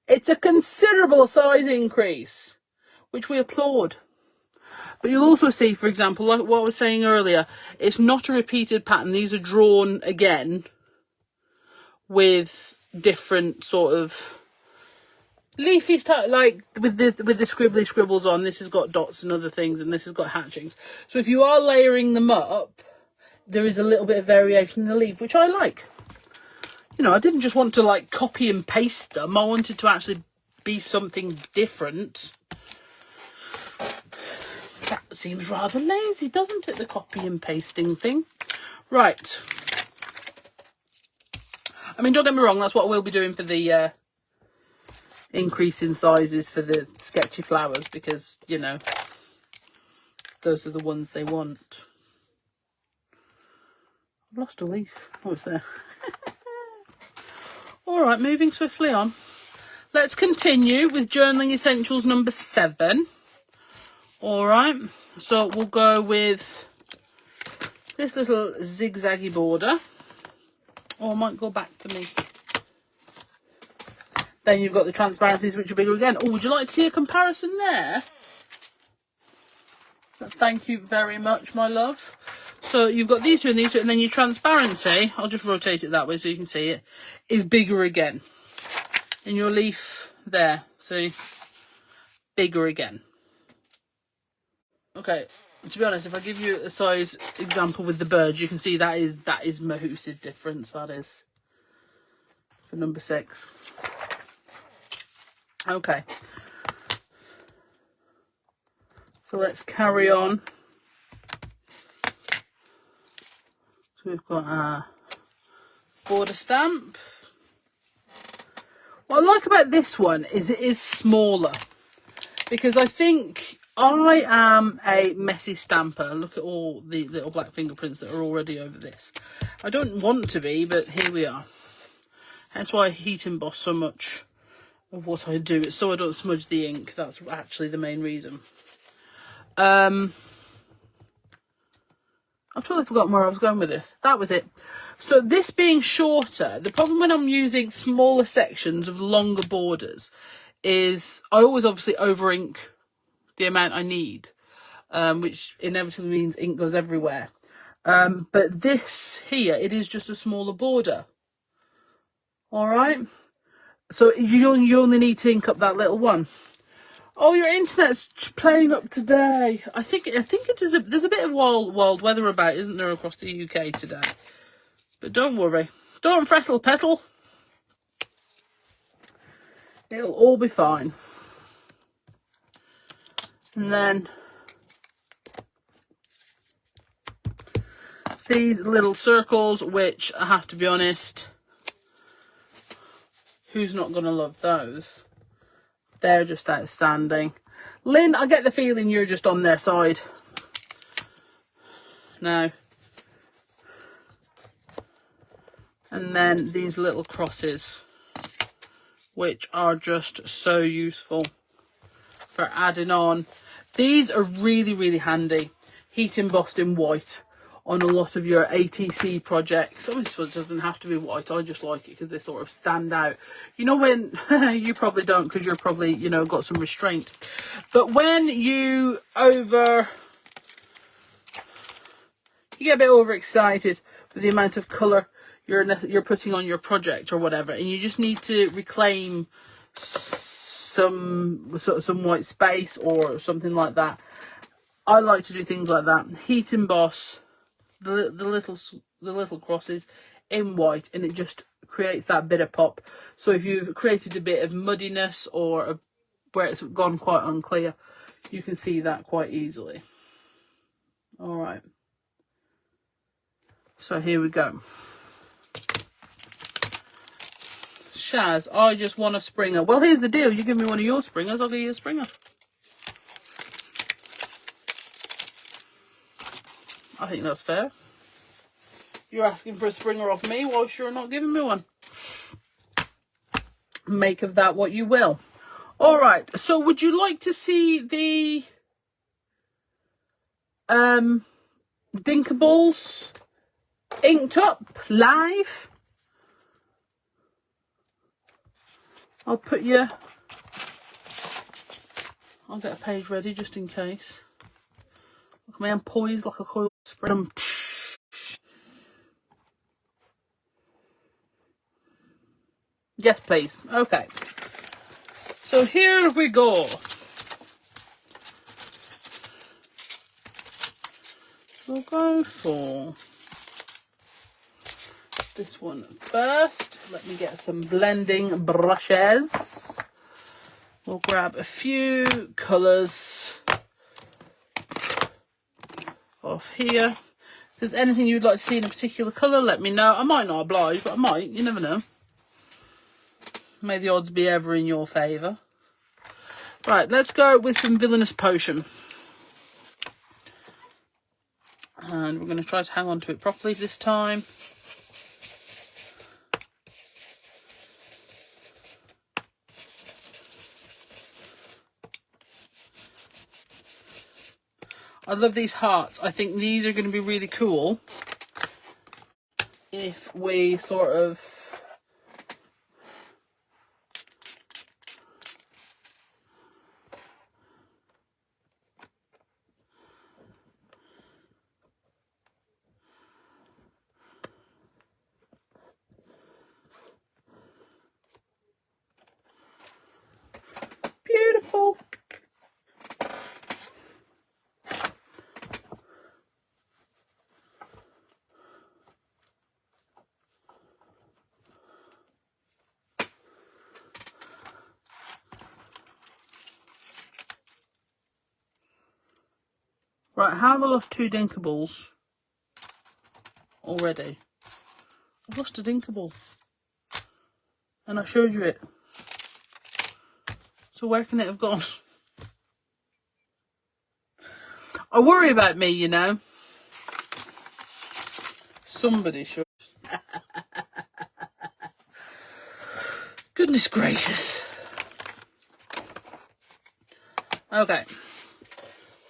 S1: It's a considerable size increase, which we applaud. But you'll also see, for example, like what I was saying earlier, it's not a repeated pattern. These are drawn again with different sort of leafy stuff, like with the scribbly scribbles on. This has got dots and other things, and this has got hatchings. So if you are layering them up, there is a little bit of variation in the leaf, which I like. You know, I didn't just want to like copy and paste them. I wanted to actually be something different. That seems rather lazy, doesn't it, the copy and pasting thing? Right. I mean, don't get me wrong, that's what we'll be doing for the increase in sizes for the sketchy flowers, because, you know, those are the ones they want. I've lost a leaf. Oh, it's there. All right, moving swiftly on. Let's continue with Journaling Essentials number 7. All right, so we'll go with this little zigzaggy border. Or I might go back to me. Then you've got the Transparencies, which are bigger again. Oh, would you like to see a comparison there? Thank you very much, my love. So you've got these two and these two, and then your Transparency, I'll just rotate it that way so you can see it, is bigger again. And your leaf there, see, bigger again. Okay, to be honest, if I give you a size example with the birds, you can see that is massive difference, that is, for number 6. Okay. So let's carry on. So we've got a border stamp. What I like about this one is it is smaller, because I think I am a messy stamper. Look at all the little black fingerprints that are already over this. I don't want to be, but here we are. That's why I heat emboss so much of what I do. It's so I don't smudge the ink. That's actually the main reason. I've totally forgotten where I was going with this. That was it. So this being shorter, the problem when I'm using smaller sections of longer borders is I always obviously over ink the amount I need, which inevitably means ink goes everywhere. But this here, it is just a smaller border. All right. So you only need to ink up that little one. Oh, your internet's playing up today. I think it is. There's a bit of wild weather about, isn't there, across the UK today? But don't worry. Don't frettle, petal. It'll all be fine. And then these little circles, which I have to be honest, who's not going to love those? They're just outstanding. Lynn, I get the feeling you're just on their side. Now. And then these little crosses, which are just so useful for adding on. These are really, really handy. Heat embossed in white on a lot of your ATC projects. Obviously it doesn't have to be white, I just like it because they sort of stand out. You know when, you probably don't because you're probably, you know, got some restraint. But when you get a bit overexcited with the amount of colour you're putting on your project or whatever, and you just need to reclaim some white space or something like that. I like to do things like that. Heat emboss the little crosses in white, and it just creates that bit of pop. So if you've created a bit of muddiness or where it's gone quite unclear, you can see that quite easily. All right. So here we go. Shaz, I just want a Springer. Well, here's the deal. You give me one of your Springers, I'll give you a Springer. I think that's fair. You're asking for a Springer off me whilst you're not giving me one. Make of that what you will. All right. So would you like to see the D'Inkables inked up live? I'll get a page ready just in case. Look at me, I'm poised like a coiled spring. Yes, please. Okay. So here we go. We'll go for this one first. Let me get some blending brushes. We'll grab a few colours off here. If there's anything you'd like to see in a particular colour, let me know. I might not oblige, but I might. You never know. May the odds be ever in your favour. Right, let's go with some Villainous Potion. And we're going to try to hang on to it properly this time. I love these hearts. I think these are going to be really cool if we sort of beautiful. Right, how have I lost 2 D'Inkables already? I've lost a D'Inkable. And I showed you it. So where can it have gone? I worry about me, you know. Somebody should. Goodness gracious. Okay.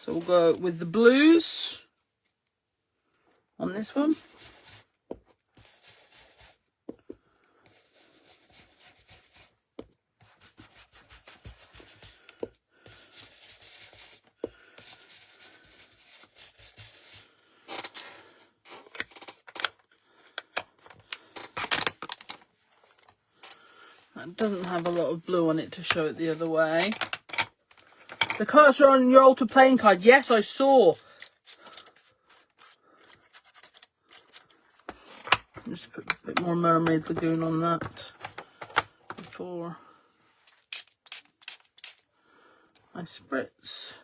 S1: So we'll go with the blues on this one. That doesn't have a lot of blue on it to show it the other way. The colours are on your altered playing card. Yes, I saw. Just put a bit more Mermaid Lagoon on that before I spritz.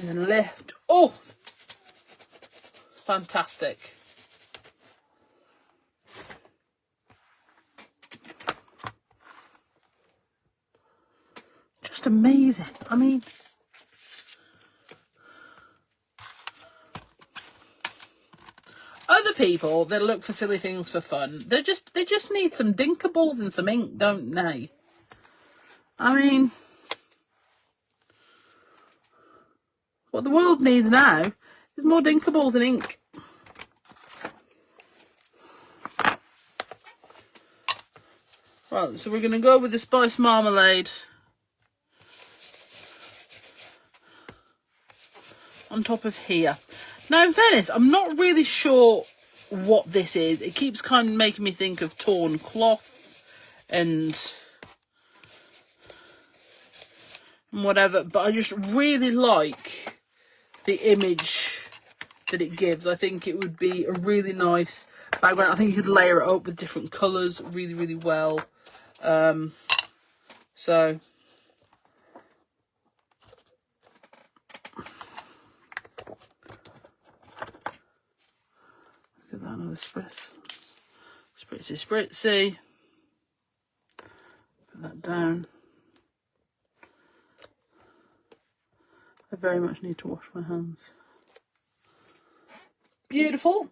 S1: And then lift. Oh! Fantastic. Just amazing. I mean, other people that look for silly things for fun, they just need some D'Inkables and some ink, don't they? I mean, what the world needs now is more D'Inkables and ink. Right, so we're going to go with the spice marmalade on top of here. Now, in fairness, I'm not really sure what this is. It keeps kind of making me think of torn cloth and whatever, but I just really like the image that it gives. I think it would be a really nice background. I think you could layer it up with different colours really, really well. So look at that, another spritzy. Put that down. I very much need to wash my hands. Beautiful.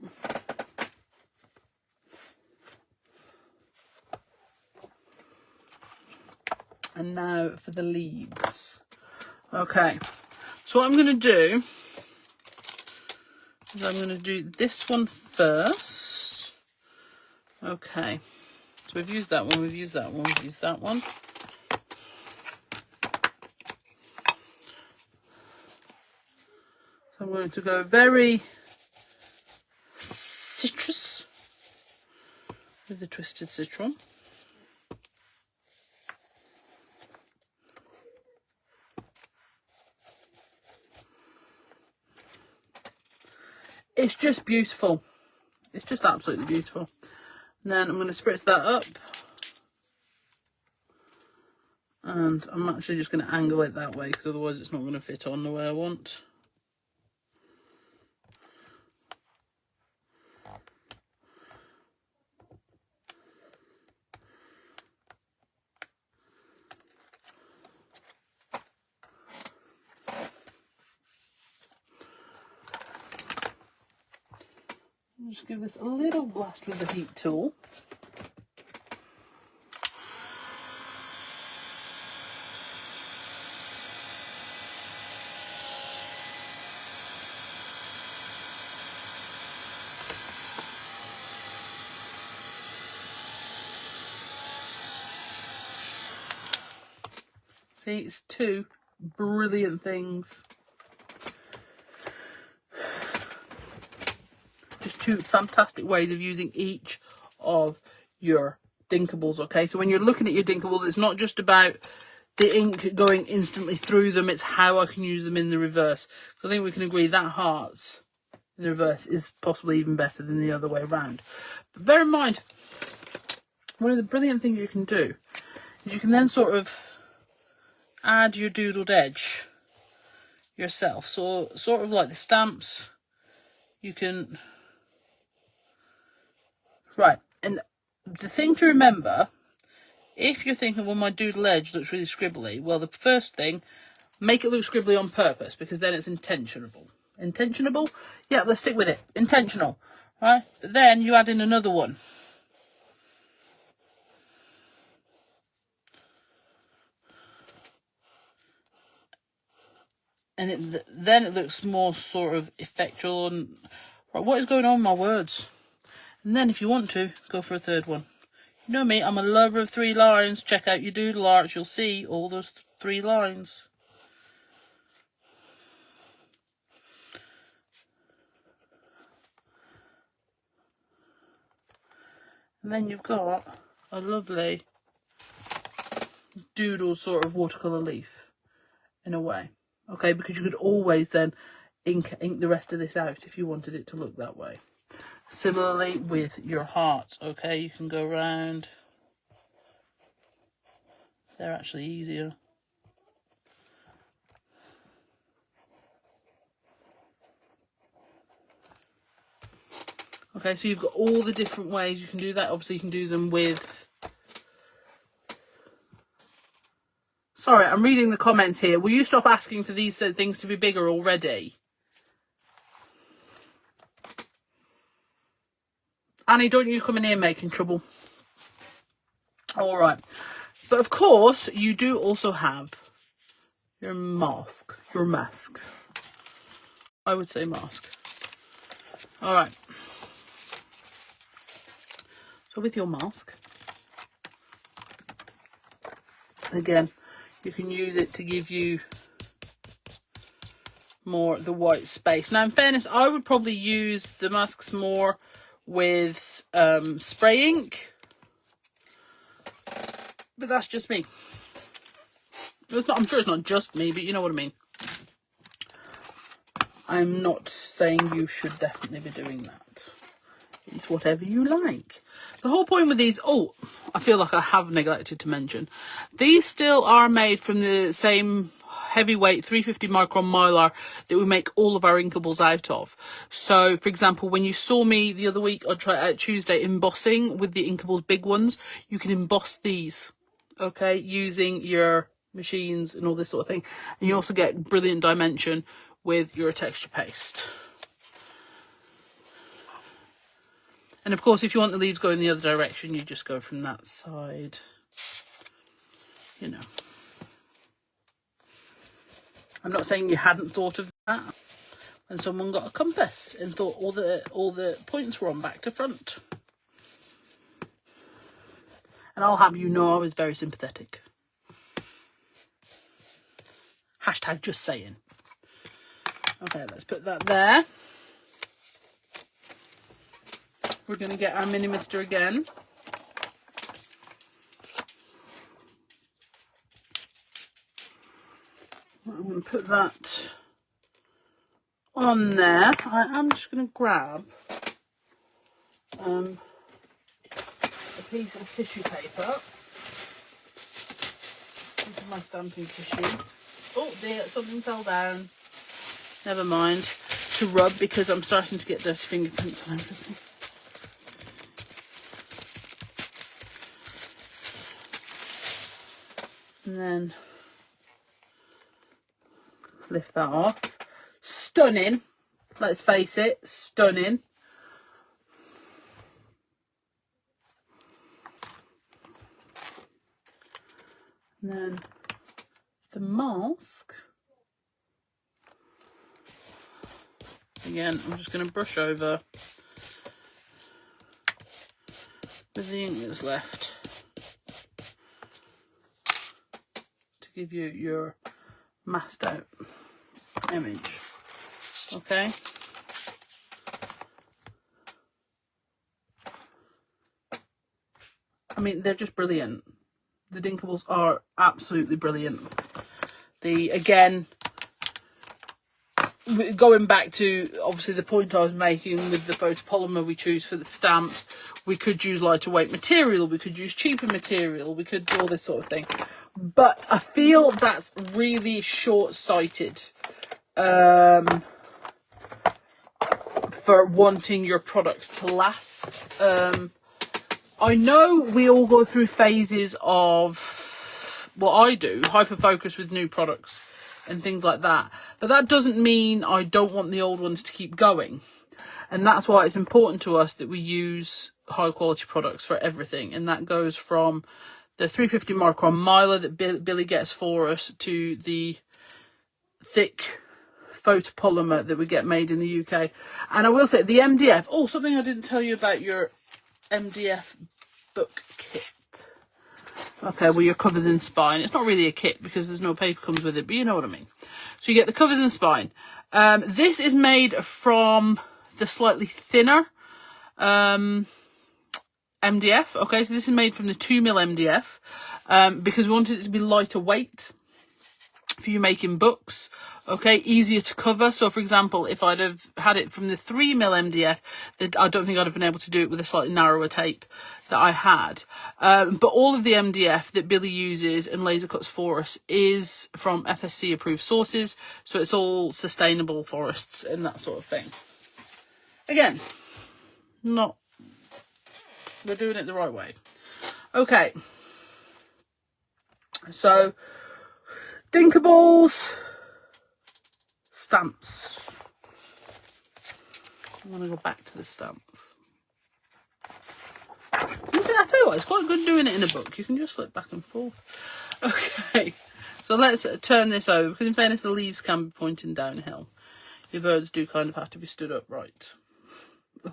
S1: And now for the leaves. Okay, so what I'm going to do is I'm going to do this one first. Okay, so we've used that one, we've used that one, we've used that one. So I'm going to go very citrus with the twisted citron. It's just beautiful. It's just absolutely beautiful. And then I'm going to spritz that up. And I'm actually just going to angle it that way, because otherwise it's not going to fit on the way I want. Just give this a little blast with the heat tool. See, it's two brilliant things. Just two fantastic ways of using each of your D'Inkables, okay? So when you're looking at your D'Inkables, it's not just about the ink going instantly through them, it's how I can use them in the reverse. So I think we can agree that hearts in the reverse is possibly even better than the other way around. But bear in mind, one of the brilliant things you can do is you can then sort of add your doodled edge yourself. So sort of like the stamps, you can... Right, and the thing to remember, if you're thinking, well, my doodle edge looks really scribbly, well, the first thing, make it look scribbly on purpose, because then it's intentionable. Intentionable? Yeah, let's stick with it. Intentional, right? But then you add in another one. And then it looks more sort of effectual and... Right, what is going on with my words? And then if you want to, go for a third one. You know me, I'm a lover of 3 lines. Check out your doodle arts, you'll see all those 3 lines. And then you've got a lovely doodle sort of watercolour leaf, in a way. Okay, because you could always then ink the rest of this out if you wanted it to look that way. Similarly with your hearts, okay, you can go around. They're actually easier. Okay, so you've got all the different ways you can do that. Obviously you can do them with... Sorry, I'm reading the comments here. Will you stop asking for these things to be bigger already? Annie, don't you come in here making trouble. All right. But of course, you do also have your mask. Your mask. I would say mask. All right. So with your mask, again, you can use it to give you more the white space. Now, in fairness, I would probably use the masks more with spray ink, but that's just me. It's not, I'm sure it's not just me, but you know what I mean. I'm not saying you should definitely be doing that. It's whatever you like. The whole point with these, oh, I feel like I have neglected to mention, these still are made from the same heavyweight 350 micron mylar that we make all of our inkables out of. So, for example, when you saw me the other week on Tuesday embossing with the inkables big ones, you can emboss these, okay, using your machines and all this sort of thing. And you also get brilliant dimension with your texture paste. And of course, if you want the leaves going the other direction, you just go from that side, you know. I'm not saying you hadn't thought of that when someone got a compass and thought all the points were on back to front. And I'll have you know I was very sympathetic. Hashtag just saying. Okay, let's put that there. We're going to get our mini mister again. I'm going to put that on there. I'm just going to grab a piece of tissue paper. This is my stamping tissue. Oh dear, something fell down. Never mind. To rub, because I'm starting to get dirty fingerprints on everything. And then lift that off. Stunning. Let's face it, stunning. And then the mask. Again, I'm just going to brush over with the ink that's left to give you your masked out image. Okay. I mean, they're just brilliant. The D'Inkables are absolutely brilliant. Again, going back to obviously the point I was making with the photopolymer we choose for the stamps, we could use lighter weight material, we could use cheaper material, we could do all this sort of thing. But I feel that's really short-sighted for wanting your products to last. I know we all go through phases of, well, I do, hyper-focus with new products and things like that. But that doesn't mean I don't want the old ones to keep going. And that's why it's important to us that we use high quality products for everything. And that goes from the 350 micron mylar that Billy gets for us to the thick photopolymer that we get made in the UK. And I will say the MDF, oh, something I didn't tell you about your MDF book kit. Okay, well, your covers and spine. It's not really a kit because there's no paper comes with it, but you know what I mean. So you get the covers and spine. This is made from the slightly thinner MDF. Okay, so this is made from the 2mm MDF because we wanted it to be lighter weight for you making books. Okay, easier to cover. So, for example, if I'd have had it from the 3mm MDF, I don't think I'd have been able to do it with a slightly narrower tape that I had. But all of the MDF that Billy uses and laser cuts for us is from FSC approved sources. So it's all sustainable forests and that sort of thing. Again, we're doing it the right way. Okay. So, D'Inkables stamps. I'm going to go back to the stamps. you what, it's quite good doing it in a book. You can just flip back and forth. Okay, so let's turn this over, because in fairness the leaves can be pointing downhill. Your birds do kind of have to be stood upright.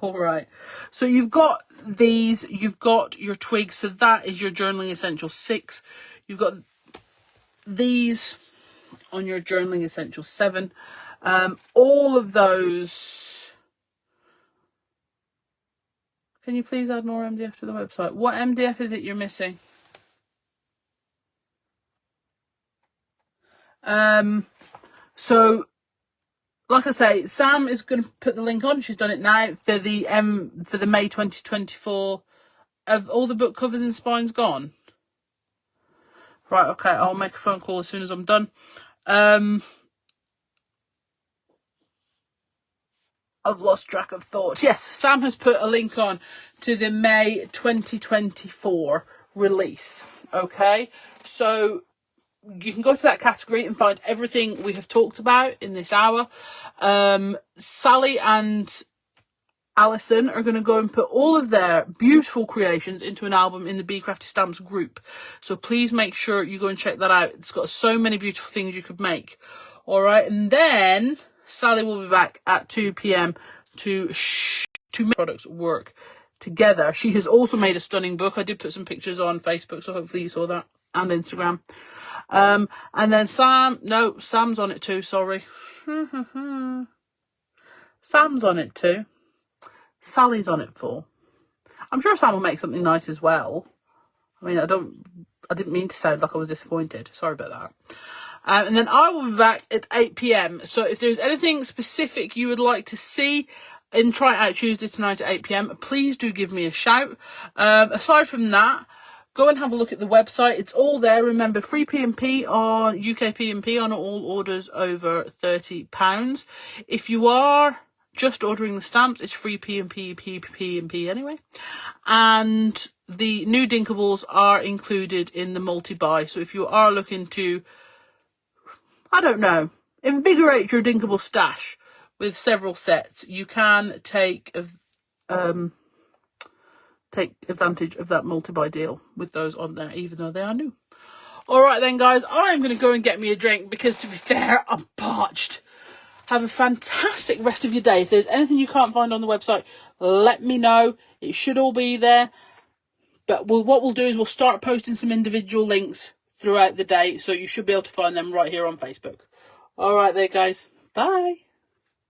S1: All right, so you've got these, you've got your twigs, so that is your Journaling Essentials 6. You've got these on your Journaling Essentials 7. All of those. Can you please add more MDF to the website? What MDF is it you're missing? So like I say, Sam is going to put the link on. She's done it now for the May 2024. Have all the book covers and spines gone? Right, okay, I'll make a phone call as soon as I'm done. I've lost track of thought. Yes, Sam has put a link on to the May 2024 release. Okay, so you can go to that category and find everything we have talked about in this hour. Sally and Alison are going to go and put all of their beautiful creations into an album in the Be Crafty Stamps group. So please make sure you go and check that out. It's got so many beautiful things you could make. All right, and then Sally will be back at 2 p.m. to make products work together. She has also made a stunning book. I did put some pictures on Facebook, so hopefully you saw that, and Instagram. And then Sam's on it too, sorry. Sam's on it too. Sally's on it for. I'm sure Sam will make something nice as well. I mean, I didn't mean to sound like I was disappointed. Sorry about that. And then I will be back at 8 p.m. So if there's anything specific you would like to see in Try It Out Tuesday tonight at 8 p.m, please do give me a shout. Aside from that, go and have a look at the website. It's all there. Remember, free P&P on UK P&P on all orders over £30. If you are just ordering the stamps, it's free P&P anyway. And the new D'Inkables are included in the multi-buy. So if you are looking to, I don't know, invigorate your D'Inkable stash with several sets, you can take advantage of that multi-buy deal with those on there, even though they are new. All right then, guys, I'm going to go and get me a drink because, to be fair, I'm parched. Have a fantastic rest of your day. If there's anything you can't find on the website, let me know. It should all be there. But what we'll do is we'll start posting some individual links throughout the day, so you should be able to find them right here on Facebook. All right there, guys. Bye.